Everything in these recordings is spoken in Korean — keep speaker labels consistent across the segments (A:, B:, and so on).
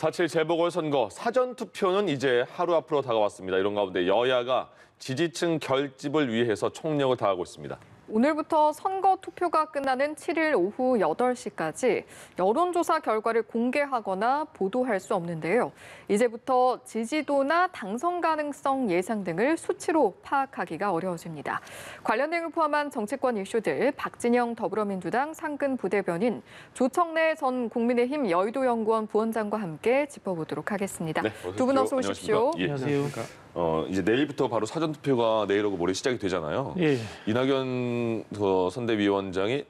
A: 4.7 재보궐선거 사전투표는 이제 하루 앞으로 다가왔습니다. 이런 가운데 여야가 지지층 결집을 위해서 총력을 다하고 있습니다.
B: 오늘부터 선거 투표가 끝나는 7일 오후 8시까지 여론조사 결과를 공개하거나 보도할 수 없는데요. 이제부터 지지도나 당선 가능성 예상 등을 수치로 파악하기가 어려워집니다. 관련 내용을 포함한 정치권 이슈들 박진영 더불어민주당 상근 부대변인, 조청래 전 국민의힘 여의도연구원 부원장과 함께 짚어보도록 하겠습니다. 네, 두 분 어서 오십시오.
A: 예.
C: 안녕하세요.
A: 이제 내일부터 바로 사전투표가 내일하고 모레 시작이 되잖아요.
C: 예.
A: 이낙연 선대위원장이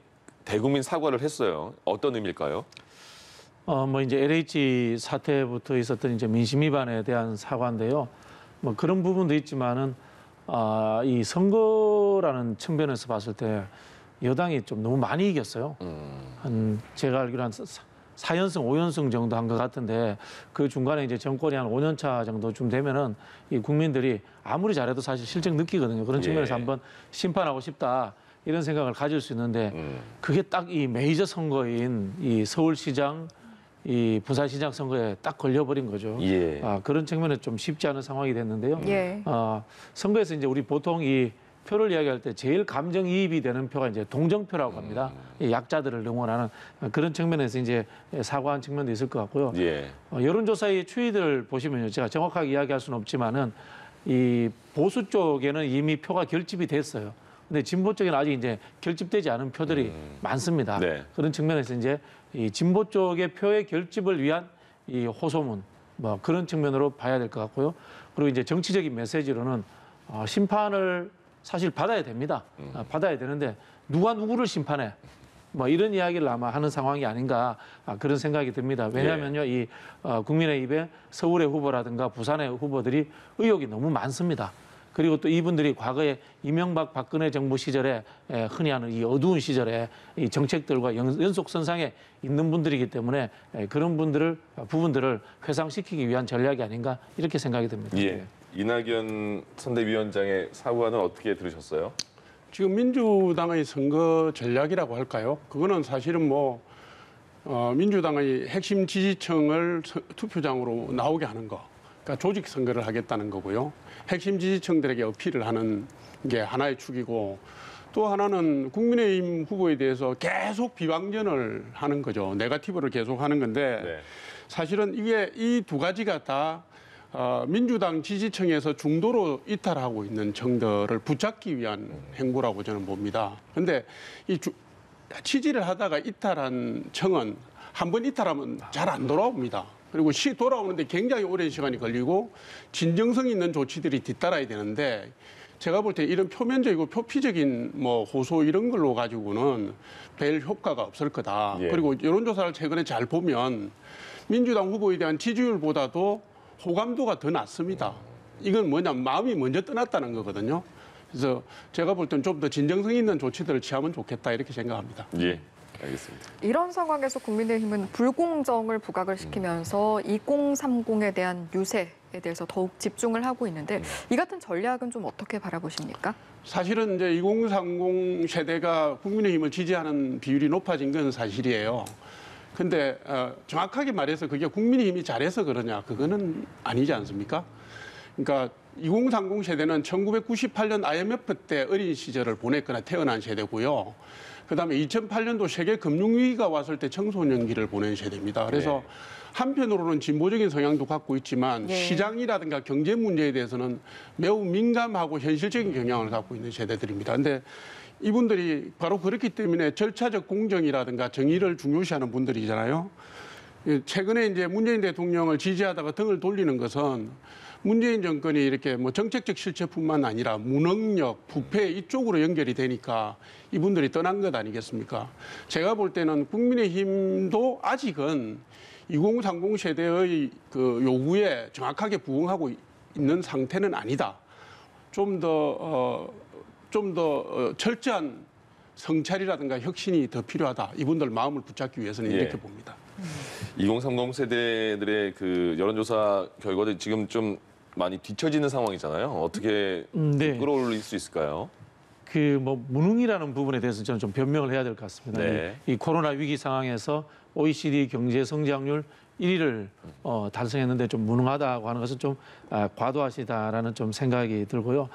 A: 대국민 사과를 했어요. 어떤 의미일까요?
C: 이제 LH 사태부터 있었던 이제 민심 위반에 대한 사과인데요. 그런 부분도 있지만은 이 선거라는 측면에서 봤을 때 여당이 좀 너무 많이 이겼어요. 한 제가 알기로 한 4연승, 5연승 정도 한 것 같은데 그 중간에 이제 정권이 한 5년 차 정도쯤 되면은 이 국민들이 아무리 잘해도 사실 실적 느끼거든요. 그런 측면에서 한번 심판하고 싶다 이런 생각을 가질 수 있는데 그게 딱 이 메이저 선거인 이 서울시장, 이 부산시장 선거에 딱 걸려버린 거죠.
A: 예.
C: 그런 측면에 좀 쉽지 않은 상황이 됐는데요.
B: 예.
C: 선거에서 이제 우리 보통 이 표를 이야기할 때 제일 감정이입이 되는 표가 이제 동정표라고 합니다. 이 약자들을 응원하는 그런 측면에서 이제 사과한 측면도 있을 것 같고요.
A: 예.
C: 여론조사의 추이들 보시면요, 제가 정확하게 이야기할 수는 없지만은 이 보수 쪽에는 이미 표가 결집이 됐어요. 근데 진보 쪽에는 아직 이제 결집되지 않은 표들이 많습니다.
A: 네.
C: 그런 측면에서 이제 이 진보 쪽의 표의 결집을 위한 이 호소문, 그런 측면으로 봐야 될 것 같고요. 그리고 이제 정치적인 메시지로는 심판을 사실 받아야 됩니다. 받아야 되는데 누가 누구를 심판해? 이런 이야기를 아마 하는 상황이 아닌가 그런 생각이 듭니다. 왜냐하면요, 이 국민의힘의 서울의 후보라든가 부산의 후보들이 의혹이 너무 많습니다. 그리고 또 이분들이 과거에 이명박 박근혜 정부 시절에 흔히 하는 이 어두운 시절에 이 정책들과 연속선상에 있는 분들이기 때문에 그런 부분들을 회상시키기 위한 전략이 아닌가 이렇게 생각이 듭니다.
A: 예. 이낙연 선대위원장의 사과는 어떻게 들으셨어요?
D: 지금 민주당의 선거 전략이라고 할까요? 그거는 사실은 민주당의 핵심 지지층을 투표장으로 나오게 하는 거. 그러니까 조직 선거를 하겠다는 거고요. 핵심 지지층들에게 어필을 하는 게 하나의 축이고, 또 하나는 국민의힘 후보에 대해서 계속 비방전을 하는 거죠. 네거티브를 계속 하는 건데,
A: 네.
D: 사실은 이게 이 두 가지가 다 민주당 지지층에서 중도로 이탈하고 있는 층들을 붙잡기 위한 행보라고 저는 봅니다. 그런데 취지를 하다가 이탈한 층은 한 번 이탈하면 잘 안 돌아옵니다. 그리고 돌아오는데 굉장히 오랜 시간이 걸리고 진정성 있는 조치들이 뒤따라야 되는데, 제가 볼 때 이런 표면적이고 표피적인 호소 이런 걸로 가지고는 별 효과가 없을 거다.
A: 예.
D: 그리고 여론조사를 최근에 잘 보면 민주당 후보에 대한 지지율보다도 호감도가 더 낮습니다. 이건 뭐냐면 마음이 먼저 떠났다는 거거든요. 그래서 제가 볼 때는 좀 더 진정성 있는 조치들을 취하면 좋겠다 이렇게 생각합니다.
A: 예. 알겠습니다.
B: 이런 상황에서 국민의힘은 불공정을 부각을 시키면서 2030에 대한 유세에 대해서 더욱 집중을 하고 있는데 이 같은 전략은 좀 어떻게 바라보십니까?
D: 사실은 이제 2030 세대가 국민의힘을 지지하는 비율이 높아진 건 사실이에요. 근데 정확하게 말해서 그게 국민의힘이 잘해서 그러냐, 그거는 아니지 않습니까? 그러니까 2030 세대는 1998년 IMF 때 어린 시절을 보냈거나 태어난 세대고요. 그다음에 2008년도 세계 금융위기가 왔을 때 청소년기를 보낸 세대입니다. 그래서 한편으로는 진보적인 성향도 갖고 있지만 시장이라든가 경제 문제에 대해서는 매우 민감하고 현실적인 경향을 갖고 있는 세대들입니다. 근데 이분들이 바로 그렇기 때문에 절차적 공정이라든가 정의를 중요시하는 분들이잖아요. 최근에 이제 문재인 대통령을 지지하다가 등을 돌리는 것은 문재인 정권이 이렇게 정책적 실체뿐만 아니라 무능력, 부패 이쪽으로 연결이 되니까 이분들이 떠난 것 아니겠습니까? 제가 볼 때는 국민의힘도 아직은 2030 세대의 그 요구에 정확하게 부응하고 있는 상태는 아니다. 좀 더 철저한 성찰이라든가 혁신이 더 필요하다. 이분들 마음을 붙잡기 위해서는 이렇게 봅니다.
A: 2030 세대들의 그 여론조사 결과들이 지금 좀 많이 뒤처지는 상황이잖아요. 어떻게 끌어올릴 수 있을까요?
C: 무능이라는 부분에 대해서 저는 좀 변명을 해야 될 것 같습니다.
A: 네.
C: 이 코로나 위기 상황에서 OECD 경제 성장률 1위를 달성했는데 좀 무능하다고 하는 것은 좀 과도하시다라는 좀 생각이 들고요.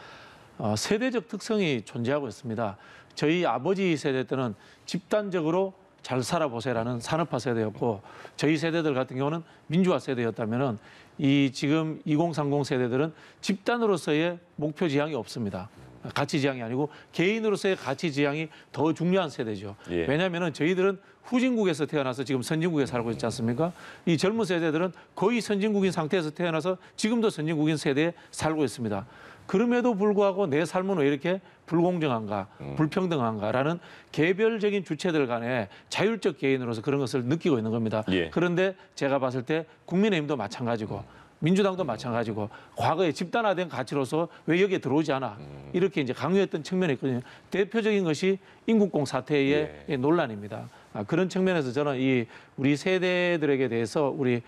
C: 세대적 특성이 존재하고 있습니다. 저희 아버지 세대 때는 집단적으로 잘 살아보세요라는 산업화 세대였고 저희 세대들 같은 경우는 민주화 세대였다면은 이 지금 2030 세대들은 집단으로서의 목표 지향이 없습니다. 가치 지향이 아니고 개인으로서의 가치 지향이 더 중요한 세대죠.
A: 예.
C: 왜냐하면은 저희들은 후진국에서 태어나서 지금 선진국에 살고 있지 않습니까? 이 젊은 세대들은 거의 선진국인 상태에서 태어나서 지금도 선진국인 세대에 살고 있습니다. 그럼에도 불구하고 내 삶은 왜 이렇게 불공정한가, 불평등한가라는 개별적인 주체들 간의 자율적 개인으로서 그런 것을 느끼고 있는 겁니다.
A: 예.
C: 그런데 제가 봤을 때 국민의힘도 마찬가지고 민주당도 마찬가지고 과거에 집단화된 가치로서 왜 여기에 들어오지 않아 이렇게 이제 강요했던 측면이 있거든요. 대표적인 것이 인국공 사태의 논란입니다. 그런 측면에서 저는 이 우리 세대들에게 대해서 우리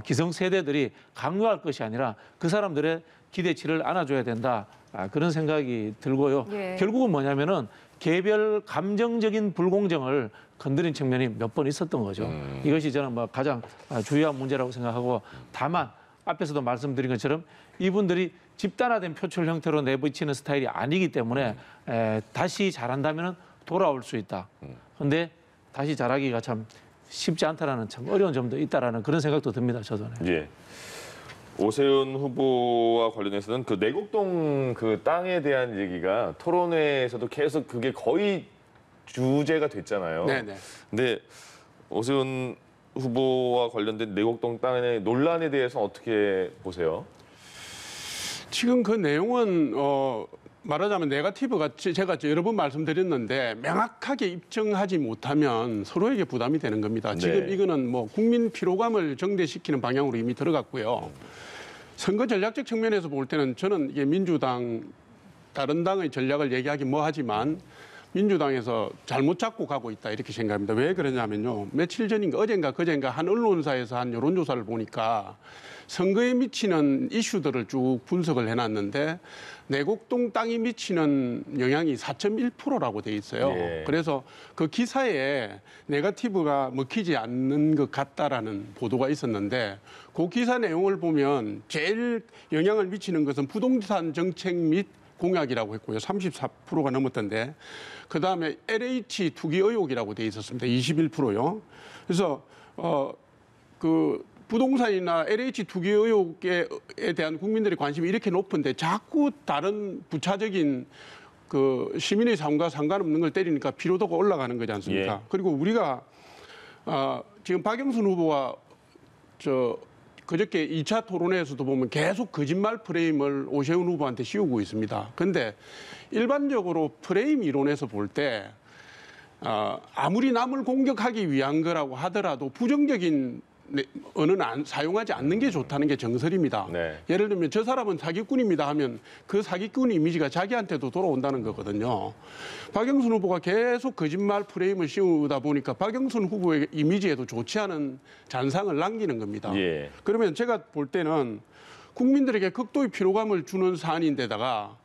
C: 기성 세대들이 강요할 것이 아니라 그 사람들의 기대치를 안아줘야 된다. 그런 생각이 들고요.
B: 예.
C: 결국은 뭐냐면은 개별 감정적인 불공정을 건드린 측면이 몇 번 있었던 거죠. 이것이 저는 뭐 가장 주요한 문제라고 생각하고 다만 앞에서도 말씀드린 것처럼 이분들이 집단화된 표출 형태로 내비치는 스타일이 아니기 때문에 다시 잘한다면 돌아올 수 있다. 그런데 다시 잘하기가 참 쉽지 않다라는 참 어려운 점도 있다라는 그런 생각도 듭니다. 저도.
A: 예. 오세훈 후보와 관련해서는 그 내곡동 그 땅에 대한 얘기가 토론회에서도 계속 그게 거의 주제가 됐잖아요.
D: 네네.
A: 근데 오세훈 후보와 관련된 내곡동 땅의 논란에 대해서 어떻게 보세요?
D: 지금 그 내용은 말하자면 네거티브가 제가 여러 번 말씀드렸는데 명확하게 입증하지 못하면 서로에게 부담이 되는 겁니다. 지금
A: 네.
D: 이거는 뭐 국민 피로감을 정대시키는 방향으로 이미 들어갔고요. 선거 전략적 측면에서 볼 때는 저는 이게 민주당 다른 당의 전략을 얘기하기 뭐하지만 민주당에서 잘못 잡고 가고 있다 이렇게 생각합니다. 왜 그러냐면요. 며칠 전인가 어젠가 그젠가 한 언론사에서 한 여론조사를 보니까 선거에 미치는 이슈들을 쭉 분석을 해놨는데 내곡동 땅이 미치는 영향이 4.1%라고 돼 있어요.
A: 예.
D: 그래서 그 기사에 네거티브가 먹히지 않는 것 같다라는 보도가 있었는데 그 기사 내용을 보면 제일 영향을 미치는 것은 부동산 정책 및 공약이라고 했고요. 34%가 넘었던데 그다음에 LH 투기 의혹이라고 돼 있었습니다. 21%요. 그래서 그 부동산이나 LH 투기 의혹에 대한 국민들의 관심이 이렇게 높은데 자꾸 다른 부차적인 그 시민의 삶과 상관없는 걸 때리니까 피로도가 올라가는 거지 않습니까?
A: 예.
D: 그리고 우리가 지금 박영순 후보와 그저께 2차 토론회에서도 보면 계속 거짓말 프레임을 오세훈 후보한테 씌우고 있습니다. 그런데 일반적으로 프레임 이론에서 볼 때 아무리 남을 공격하기 위한 거라고 하더라도 부정적인 언어는 사용하지 않는 게 좋다는 게 정설입니다.
A: 네.
D: 예를 들면 저 사람은 사기꾼입니다 하면 그 사기꾼 이미지가 자기한테도 돌아온다는 거거든요. 박영순 후보가 계속 거짓말 프레임을 씌우다 보니까 박영순 후보의 이미지에도 좋지 않은 잔상을 남기는 겁니다.
A: 예.
D: 그러면 제가 볼 때는 국민들에게 극도의 피로감을 주는 사안인데다가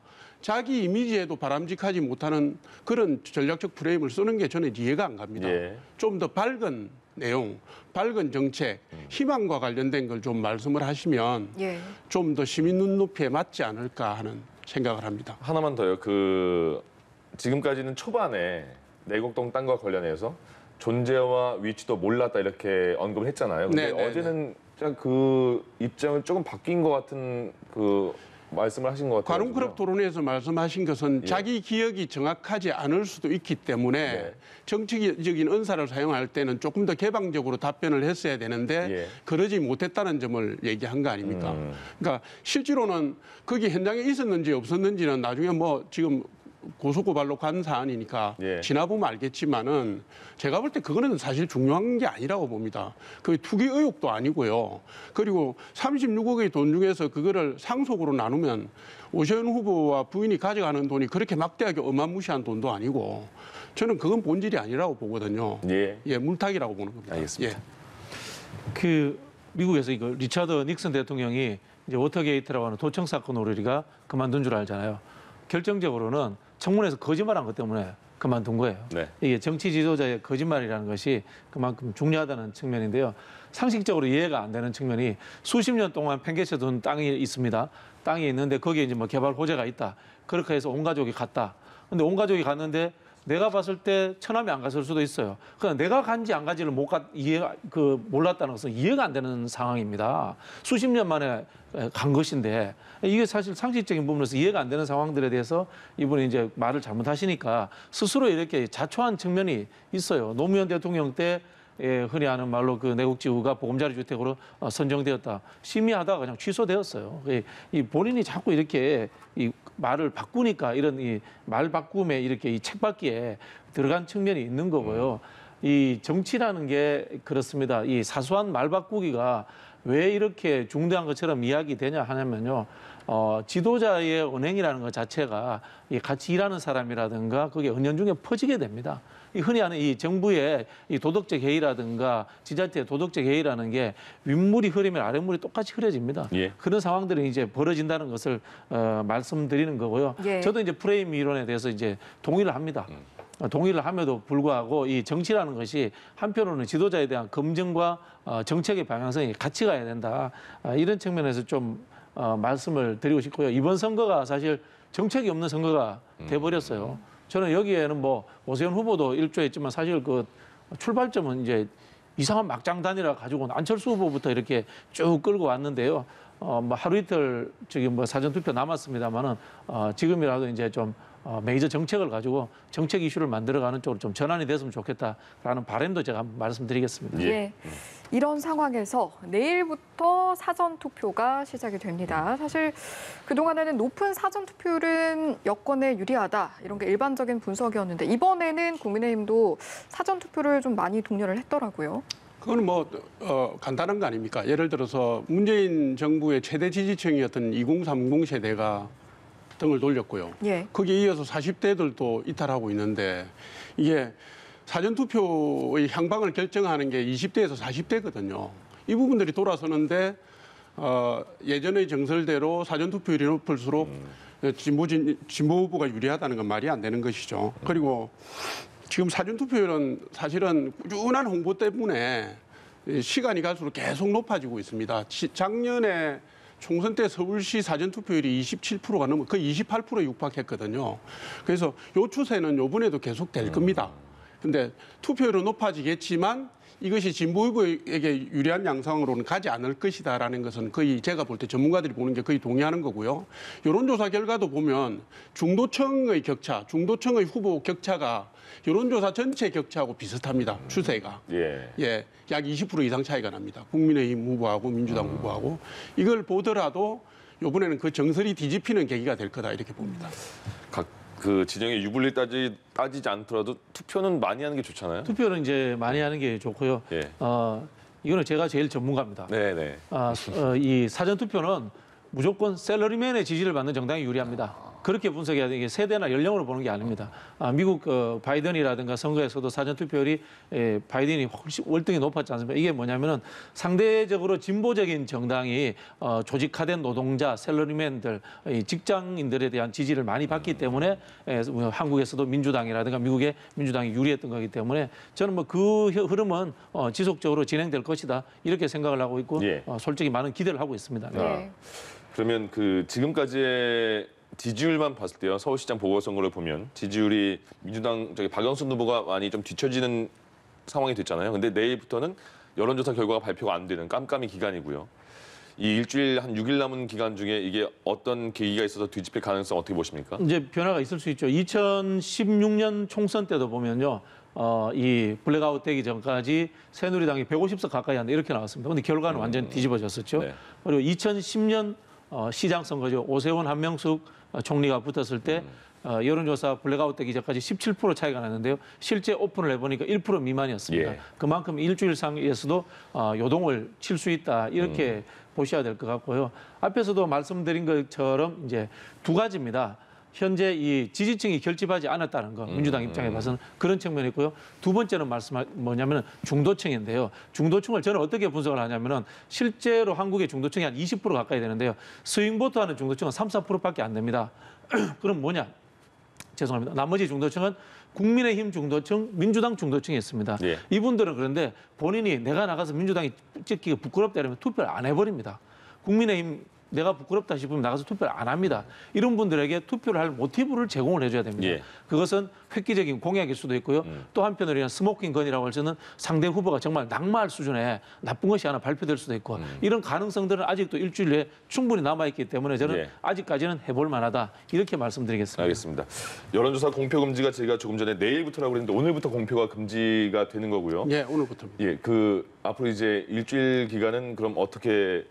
D: 자기 이미지에도 바람직하지 못하는 그런 전략적 프레임을 쓰는 게 저는 이해가 안 갑니다.
A: 예.
D: 좀 더 밝은 내용, 밝은 정책, 희망과 관련된 걸 좀 말씀을 하시면
B: 예.
D: 좀 더 시민 눈높이에 맞지 않을까 하는 생각을 합니다.
A: 하나만 더요. 그 지금까지는 초반에 내곡동 땅과 관련해서 존재와 위치도 몰랐다 이렇게 언급을 했잖아요. 근데
D: 네, 네,
A: 어제는 그 입장을 조금 바뀐 것 같은 그 말씀을 하신 것 같아요.
D: 관훈클럽 토론회에서 말씀하신 것은
A: 예.
D: 자기 기억이 정확하지 않을 수도 있기 때문에
A: 네.
D: 정치적인 언사를 사용할 때는 조금 더 개방적으로 답변을 했어야 되는데
A: 예.
D: 그러지 못했다는 점을 얘기한 거 아닙니까? 그러니까 실제로는 거기 현장에 있었는지 없었는지는 나중에 뭐 지금 고소고발로 간 사안이니까
A: 예.
D: 지나보면 알겠지만은 제가 볼 때 그거는 사실 중요한 게 아니라고 봅니다. 그 투기 의혹도 아니고요. 그리고 36억의 돈 중에서 그거를 상속으로 나누면 오세훈 후보와 부인이 가져가는 돈이 그렇게 막대하게 어마무시한 돈도 아니고 저는 그건 본질이 아니라고 보거든요.
A: 예.
D: 예, 물타기라고 보는 겁니다.
A: 알겠습니다.
D: 예.
C: 그 미국에서 이거 리차드 닉슨 대통령이 이제 워터게이트라고 하는 도청 사건 오르리가 그만둔 줄 알잖아요. 결정적으로는 청문회에서 거짓말한 것 때문에 그만둔 거예요.
A: 네.
C: 이게 정치 지도자의 거짓말이라는 것이 그만큼 중요하다는 측면인데요. 상식적으로 이해가 안 되는 측면이 수십 년 동안 팽개쳐둔 땅이 있습니다. 땅이 있는데 거기에 이제 뭐 개발 호재가 있다. 그렇게 해서 온 가족이 갔다. 근데 온 가족이 갔는데 내가 봤을 때 처남이 안 갔을 수도 있어요. 그러나 내가 간지 안 간지를 몰랐다는 것은 이해가 안 되는 상황입니다. 수십 년 만에 간 것인데 이게 사실 상식적인 부분에서 이해가 안 되는 상황들에 대해서 이분이 이제 말을 잘못하시니까 스스로 이렇게 자초한 측면이 있어요. 노무현 대통령 때 흔히 하는 말로 그 내국지구가 보금자리 주택으로 선정되었다. 심의하다가 그냥 취소되었어요. 이 본인이 자꾸 이렇게 이 말을 바꾸니까 이런 이 말 바꿈에 이렇게 이 책받기에 들어간 측면이 있는 거고요. 이 정치라는 게 그렇습니다. 이 사소한 말 바꾸기가 왜 이렇게 중대한 것처럼 이야기되냐 하냐면요. 지도자의 언행이라는 것 자체가 이 같이 일하는 사람이라든가 그게 은연중에 퍼지게 됩니다. 이 흔히 하는 이 정부의 이 도덕적 해이라든가 지자체의 도덕적 해이라는 게 윗물이 흐르면 아랫물이 똑같이 흐려집니다.
A: 예.
C: 그런 상황들이 이제 벌어진다는 것을 말씀드리는 거고요.
B: 예.
C: 저도 이제 프레임 이론에 대해서 이제 동의를 합니다. 동의를 함에도 불구하고 이 정치라는 것이 한편으로는 지도자에 대한 검증과 정책의 방향성이 같이 가야 된다. 이런 측면에서 좀 말씀을 드리고 싶고요. 이번 선거가 사실 정책이 없는 선거가 돼버렸어요. 저는 여기에는 뭐 오세훈 후보도 일조했지만 사실 그 출발점은 이제 이상한 막장단이라 가지고 안철수 후보부터 이렇게 쭉 끌고 왔는데요. 뭐 하루 이틀 저기 뭐 사전 투표 남았습니다만은 지금이라도 이제 좀 메이저 정책을 가지고 정책 이슈를 만들어가는 쪽으로 좀 전환이 됐으면 좋겠다라는 바람도 제가 한번 말씀드리겠습니다.
B: 예. 이런 상황에서 내일부터 사전 투표가 시작이 됩니다. 사실 그동안에는 높은 사전 투표율은 여권에 유리하다 이런 게 일반적인 분석이었는데 이번에는 국민의힘도 사전 투표를 좀 많이 독려를 했더라고요.
D: 그건 뭐 간단한 거 아닙니까? 예를 들어서 문재인 정부의 최대 지지층이었던 2030 세대가 등을 돌렸고요.
B: 예.
D: 거기에 이어서 40대들도 이탈하고 있는데 이게 사전투표의 향방을 결정하는 게 20대에서 40대거든요. 이 부분들이 돌아서는데 예전의 정설대로 사전투표율이 높을수록 진보 후보가 유리하다는 건 말이 안 되는 것이죠. 그리고 지금 사전투표율은 사실은 꾸준한 홍보 때문에 시간이 갈수록 계속 높아지고 있습니다. 작년에 총선 때 서울시 사전투표율이 27%가 넘어 거의 28%에 육박했거든요. 그래서 이 추세는 이번에도 계속 될 겁니다. 근데 투표율은 높아지겠지만 이것이 진보 후보에게 유리한 양상으로는 가지 않을 것이다라는 것은 거의 제가 볼 때 전문가들이 보는 게 거의 동의하는 거고요. 여론조사 결과도 보면 중도층의 격차, 중도층의 후보 격차가 여론조사 전체 격차하고 비슷합니다. 추세가. 예, 약 20% 이상 차이가 납니다. 국민의힘 후보하고 민주당 후보하고. 이걸 보더라도 이번에는 그 정설이 뒤집히는 계기가 될 거다 이렇게 봅니다.
A: 각 그 진영의 유불리 따지지 않더라도 투표는 많이 하는 게 좋잖아요.
C: 투표는 이제 많이 하는 게 좋고요.
A: 예.
C: 이거는 제가 제일 전문가입니다.
A: 네네.
C: 이 사전 투표는 무조건 셀러리맨의 지지를 받는 정당이 유리합니다. 그렇게 분석해야 되는 게 세대나 연령으로 보는 게 아닙니다. 미국 바이든이라든가 선거에서도 사전 투표율이 바이든이 훨씬 월등히 높았지 않습니까? 이게 뭐냐면은 상대적으로 진보적인 정당이 조직화된 노동자, 셀러리맨들, 직장인들에 대한 지지를 많이 받기 때문에 한국에서도 민주당이라든가 미국의 민주당이 유리했던 거기 때문에 저는 뭐 그 흐름은 지속적으로 진행될 것이다 이렇게 생각을 하고 있고
A: 예.
C: 솔직히 많은 기대를 하고 있습니다.
B: 네.
A: 그러면 그 지금까지의 지지율만 봤을 때요. 서울시장 보궐선거를 보면 지지율이 민주당 박영선 후보가 많이 좀 뒤처지는 상황이 됐잖아요. 근데 내일부터는 여론조사 결과가 발표가 안 되는 깜깜이 기간이고요. 이 일주일 한 6일 남은 기간 중에 이게 어떤 계기가 있어서 뒤집힐 가능성 어떻게 보십니까?
C: 이제 변화가 있을 수 있죠. 2016년 총선 때도 보면요. 이 블랙아웃 되기 전까지 새누리당이 150석 가까이 한다 이렇게 나왔습니다. 근데 결과는 완전히 뒤집어졌었죠.
A: 네.
C: 그리고 2010년 시장 선거죠. 오세훈 한명숙 총리가 붙었을 때 여론조사 블랙아웃 되기 전까지 17% 차이가 났는데요. 실제 오픈을 해보니까 1% 미만이었습니다.
A: 예.
C: 그만큼 일주일 상에서도 요동을 칠 수 있다 이렇게 보셔야 될 것 같고요. 앞에서도 말씀드린 것처럼 이제 두 가지입니다. 현재 이 지지층이 결집하지 않았다는 거 민주당 입장에 봐서는 그런 측면이 있고요. 두 번째는 뭐냐면은 중도층인데요. 중도층을 저는 어떻게 분석을 하냐면은 실제로 한국의 중도층이 한 20% 가까이 되는데요. 스윙보트 하는 중도층은 3, 4%밖에 안 됩니다. 그럼 뭐냐? 죄송합니다. 나머지 중도층은 국민의힘 중도층, 민주당 중도층이 있습니다.
A: 예.
C: 이분들은 그런데 본인이 내가 나가서 민주당이 찍기가 부끄럽다 이러면 투표를 안 해버립니다. 국민의힘 내가 부끄럽다 싶으면 나가서 투표를 안 합니다. 이런 분들에게 투표를 할 모티브를 제공을 해줘야 됩니다.
A: 예.
C: 그것은 획기적인 공약일 수도 있고요. 또 한편으로 이런 스모킹 건이라고 할 때는 상대 후보가 정말 낙마할 수준의 나쁜 것이 하나 발표될 수도 있고 이런 가능성들은 아직도 일주일 내에 충분히 남아있기 때문에 저는
A: 예.
C: 아직까지는 해볼 만하다 이렇게 말씀드리겠습니다.
A: 알겠습니다. 여론조사 공표 금지가 저희가 조금 전에 내일부터라고 그랬는데 오늘부터 공표가 금지가 되는 거고요.
D: 예, 오늘부터입니다.
A: 예, 앞으로 이제 일주일 기간은 그럼 어떻게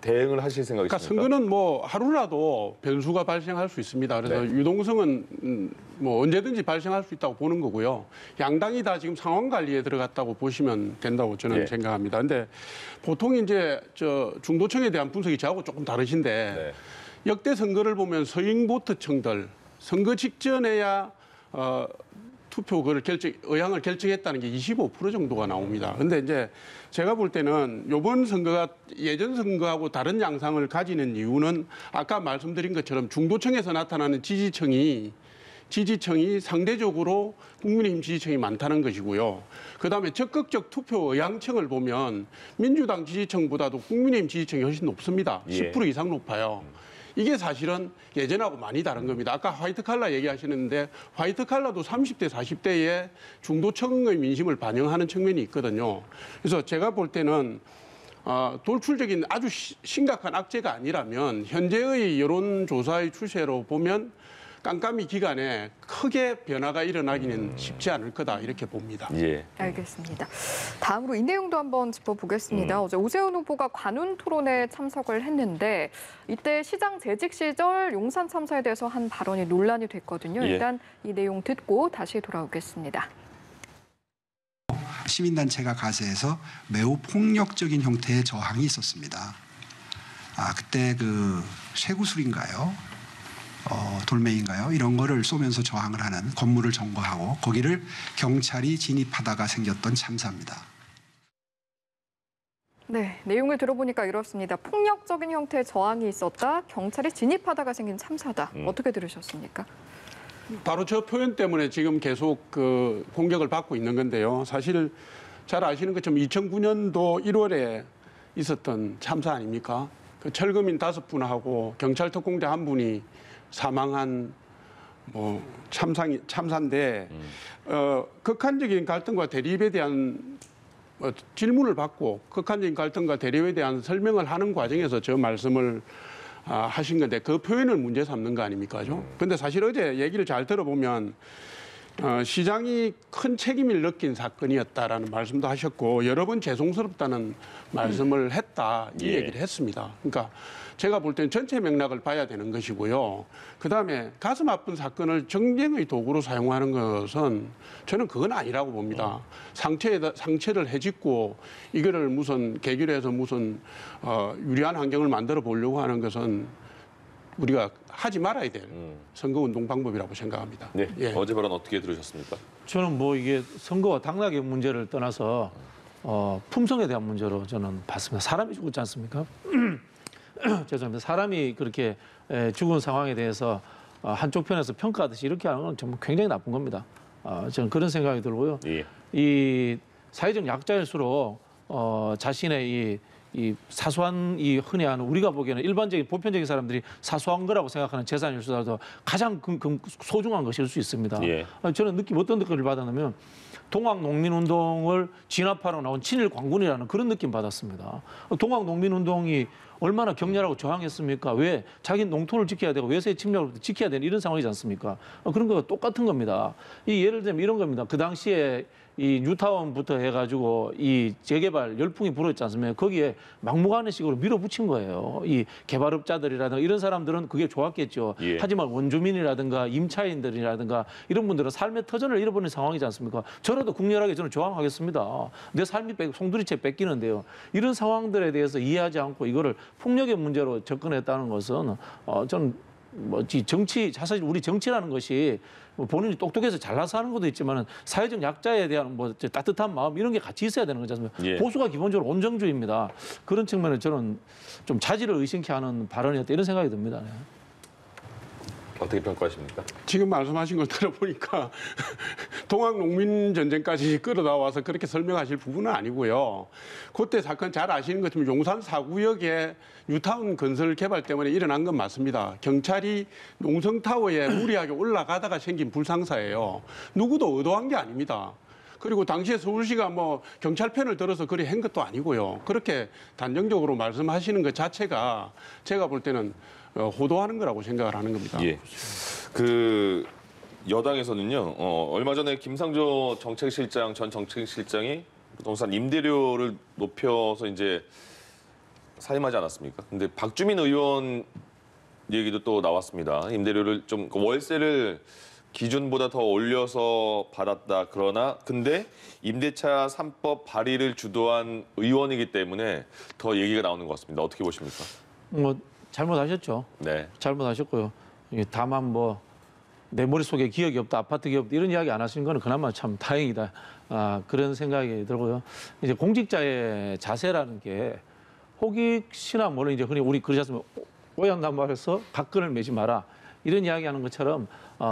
A: 대응을 하실
D: 그러니까
A: 생각이십니까?
D: 선거는 뭐 하루라도 변수가 발생할 수 있습니다. 그래서
A: 네.
D: 유동성은 뭐 언제든지 발생할 수 있다고 보는 거고요. 양당이 다 지금 상황 관리에 들어갔다고 보시면 된다고 저는
A: 예.
D: 생각합니다. 근데 보통 이제 중도층에 대한 분석이 저하고 조금 다르신데
A: 네.
D: 역대 선거를 보면 서잉보트층들 선거 직전에야 투표 의향을 결정했다는 게 25% 정도가 나옵니다. 근데 이제 제가 볼 때는 이번 선거가 예전 선거하고 다른 양상을 가지는 이유는 아까 말씀드린 것처럼 중도층에서 나타나는 지지층이 상대적으로 국민의힘 지지층이 많다는 것이고요. 그다음에 적극적 투표 의향층을 보면 민주당 지지층보다도 국민의힘 지지층이 훨씬 높습니다.
A: 예.
D: 10% 이상 높아요. 이게 사실은 예전하고 많이 다른 겁니다. 아까 화이트 칼라 얘기하시는데 화이트 칼라도 30대, 40대의 중도층의 민심을 반영하는 측면이 있거든요. 그래서 제가 볼 때는 돌출적인 아주 심각한 악재가 아니라면 현재의 여론조사의 추세로 보면 깜깜이 기간에 크게 변화가 일어나기는 쉽지 않을 거다 이렇게 봅니다.
A: 예.
B: 알겠습니다. 다음으로 이 내용도 한번 짚어보겠습니다. 어제 오세훈 후보가 관훈 토론에 참석을 했는데 이때 시장 재직 시절 용산 참사에 대해서 한 발언이 논란이 됐거든요.
A: 예.
B: 일단 이 내용 듣고 다시 돌아오겠습니다.
E: 시민단체가 가세해서 매우 폭력적인 형태의 저항이 있었습니다. 그때 쇠구슬인가요? 돌멩이인가요? 이런 거를 쏘면서 저항을 하는 건물을 점거하고 거기를 경찰이 진입하다가 생겼던 참사입니다.
B: 네, 내용을 들어보니까 이렇습니다. 폭력적인 형태의 저항이 있었다. 경찰이 진입하다가 생긴 참사다. 어떻게 들으셨습니까?
D: 바로 저 표현 때문에 지금 계속 공격을 받고 있는 건데요. 사실 잘 아시는 것처럼 2009년도 1월에 있었던 참사 아닙니까? 철거민 5분하고 경찰 특공대 1분이 사망한 참사인데 극한적인 갈등과 대립에 대한 질문을 받고 극한적인 갈등과 대립에 대한 설명을 하는 과정에서 저 말씀을 하신 건데 그 표현을 문제 삼는 거 아닙니까? 그런데 사실 어제 얘기를 잘 들어보면 시장이 큰 책임을 느낀 사건이었다라는 말씀도 하셨고 여러 번 죄송스럽다는 말씀을 했다 이
A: 예.
D: 얘기를 했습니다. 그러니까 제가 볼 때는 전체 맥락을 봐야 되는 것이고요. 그다음에 가슴 아픈 사건을 정쟁의 도구로 사용하는 것은 저는 그건 아니라고 봅니다. 상처를 헤집고 이거를 무슨 계기로 해서 무슨 유리한 환경을 만들어 보려고 하는 것은 우리가 하지 말아야 될 선거운동 방법이라고 생각합니다.
A: 네.
D: 예.
A: 어제 발언 어떻게 들으셨습니까?
C: 저는 이게 선거와 당락의 문제를 떠나서 품성에 대한 문제로 저는 봤습니다. 사람이 죽었지 않습니까? 죄송합니다. 사람이 그렇게 죽은 상황에 대해서 한쪽 편에서 평가하듯이 이렇게 하는 건 정말 굉장히 나쁜 겁니다. 저는 그런 생각이 들고요.
A: 예.
C: 이 사회적 약자일수록 자신의 이 사소한 흔히 하는 우리가 보기에는 일반적인 보편적인 사람들이 사소한 거라고 생각하는 재산일수라도 가장 소중한 것일 수 있습니다.
A: 예.
C: 저는 어떤 느낌을 받았냐면 동학농민운동을 진압하러 나온 친일 광군이라는 그런 느낌 받았습니다. 동학농민운동이 얼마나 격렬하고 저항했습니까? 왜 자기 농토를 지켜야 되고 외세의 침략을 지켜야 되는 이런 상황이지 않습니까? 그런 거가 똑같은 겁니다. 예를 들면 이런 겁니다. 그 당시에 이 뉴타운부터 해가지고 이 재개발 열풍이 불었지 않습니까? 거기에 막무가내식으로 밀어붙인 거예요. 이 개발업자들이라든가 이런 사람들은 그게 좋았겠죠.
A: 예.
C: 하지만 원주민이라든가 임차인들이라든가 이런 분들은 삶의 터전을 잃어버린 상황이지 않습니까? 저라도 국렬하게 저는 저항하겠습니다. 내 삶이 송두리째 뺏기는데요. 이런 상황들에 대해서 이해하지 않고 이거를 폭력의 문제로 접근했다는 것은 저는 사실 우리 정치라는 것이 본인이 똑똑해서 잘나서 하는 것도 있지만 사회적 약자에 대한 따뜻한 마음 이런 게 같이 있어야 되는 거지 않습니까?
A: 예.
C: 보수가 기본적으로 온정주의입니다. 그런 측면에 저는 좀 자질을 의심케 하는 발언이었다 이런 생각이 듭니다. 네.
A: 어떻게 평가하십니까?
D: 지금 말씀하신 걸 들어보니까 동학농민전쟁까지 끌어다와서 그렇게 설명하실 부분은 아니고요. 그때 사건 잘 아시는 것처럼 용산 4구역에 뉴타운 건설 개발 때문에 일어난 건 맞습니다. 경찰이 농성타워에 무리하게 올라가다가 생긴 불상사예요. 누구도 의도한 게 아닙니다. 그리고 당시에 서울시가 뭐 경찰 편을 들어서 그리 한 것도 아니고요. 그렇게 단정적으로 말씀하시는 것 자체가 제가 볼 때는 호도하는 거라고 생각을 하는 겁니다.
A: 예. 그 여당에서는요. 얼마 전에 김상조 정책실장 전 정책실장이 부동산 임대료를 높여서 이제 사임하지 않았습니까? 근데 박주민 의원 얘기도 또 나왔습니다. 임대료를 좀 월세를 기준보다 더 올려서 받았다. 그러나 근데 임대차 3법 발의를 주도한 의원이기 때문에 더 얘기가 나오는 것 같습니다. 어떻게 보십니까?
C: 뭐 잘못하셨죠.
A: 네.
C: 잘못하셨고요. 다만 뭐 내 머릿속에 기억이 없다, 아파트 기억 없다 이런 이야기 안 하신 거는 그나마 참 다행이다. 그런 생각이 들고요. 이제 공직자의 자세라는 게 혹시나 모르는 이제 흔히 우리 그러지 않습니까? 오양간발에서 각근을 매지 마라. 이런 이야기하는 것처럼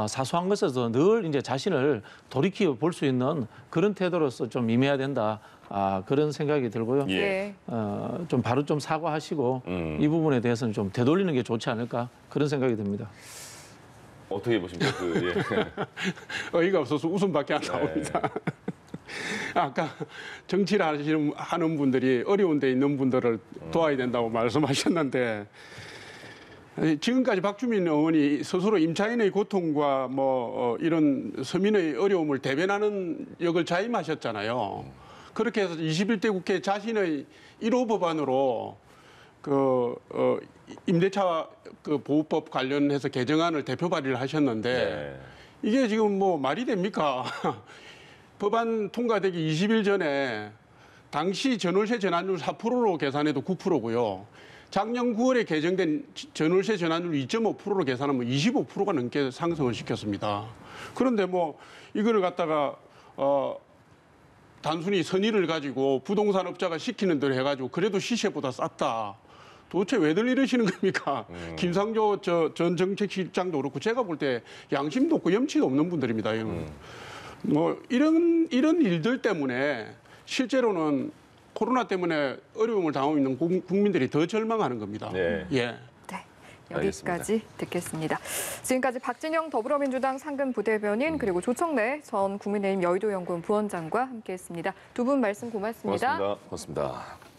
C: 사소한 것에서 늘 이제 자신을 돌이켜 볼 수 있는 그런 태도로서 좀 임해야 된다. 그런 생각이 들고요.
A: 예.
C: 좀 바로 좀 사과하시고 이 부분에 대해서는 좀 되돌리는 게 좋지 않을까 그런 생각이 듭니다.
A: 어떻게 보십니까?
D: 어이가 없어서 웃음밖에 안 나옵니다. 아까 정치를 하는 분들이 어려운 데 있는 분들을 도와야 된다고 말씀하셨는데 지금까지 박주민 의원이 스스로 임차인의 고통과 이런 서민의 어려움을 대변하는 역을 자임하셨잖아요. 그렇게 해서 21대 국회 자신의 1호 법안으로 임대차 보호법 관련해서 개정안을 대표 발의를 하셨는데 이게 지금 뭐 말이 됩니까? 법안 통과되기 20일 전에 당시 전월세 전환율 4%로 계산해도 9%고요. 작년 9월에 개정된 전월세 전환율 2.5%로 계산하면 25%가 넘게 상승을 시켰습니다. 그런데 뭐 이거를 갖다가 단순히 선의를 가지고 부동산 업자가 시키는 대로 해가지고 그래도 시세보다 쌌다. 도대체 왜들 이러시는 겁니까? 김상조 전 정책실장도 그렇고 제가 볼 때 양심도 없고 염치도 없는 분들입니다. 뭐 이런 일들 때문에 실제로는 코로나 때문에 어려움을 당하고 있는 국민들이 더 절망하는 겁니다.
A: 네.
D: 예.
B: 네, 여기까지 듣겠습니다. 지금까지 박진영 더불어민주당 상근 부대변인 그리고 조청래 전 국민의힘 여의도연구원 부원장과 함께했습니다. 두 분 말씀 고맙습니다.
A: 고맙습니다. 고맙습니다.